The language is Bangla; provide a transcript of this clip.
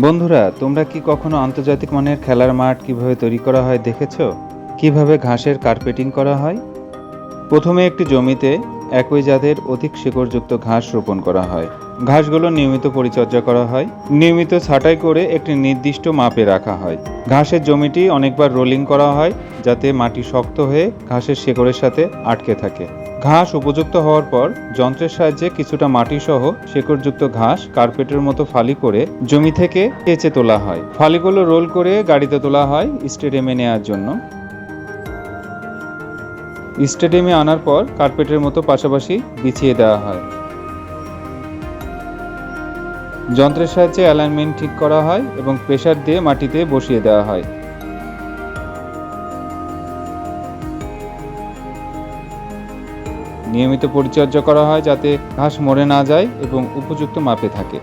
বন্ধুরা, তোমরা কি কখনো আন্তর্জাতিক মানের খেলার মাঠ কিভাবে তৈরি করা হয় দেখেছো? কিভাবে ঘাসের কার্পেটিং করা হয়? প্রথমে একটি জমিতে একই জাতের অধিক শিকড়যুক্ত ঘাস রোপণ করা হয়। ঘাসগুলো নিয়মিত পরিচর্যা করা হয়। নিয়মিত ছাঁটাই করে একটি নির্দিষ্ট মাপে রাখা হয়। ঘাসের জমিটি অনেকবার রোলিং করা হয় যাতে মাটি শক্ত হয়ে ঘাসের শেকড়ের সাথে আটকে থাকে। ঘাস উপযুক্ত হওয়ার পর যন্ত্রের সাহায্যে কিছুটা মাটি সহ শেকড়যুক্ত ঘাস কার্পেটের মতো ফালি করে জমি থেকে কেচে তোলা হয়। ফালিগুলো রোল করে গাড়িতে তোলা হয় স্টেডিয়ামে নেওয়ার জন্য। স্টেডিয়ামে আনার পর কার্পেটের মতো পাশাপাশি বিছিয়ে দেওয়া হয়। যন্ত্রের সাহায্যে অ্যালাইনমেন্ট ঠিক করা হয় এবং প্রেসার দিয়ে মাটিতে বসিয়ে দেওয়া হয়। নিয়মিত পরিচর্যা করা হয় যাতে ঘাস মরে না যায় এবং উপযুক্ত মাপে থাকে।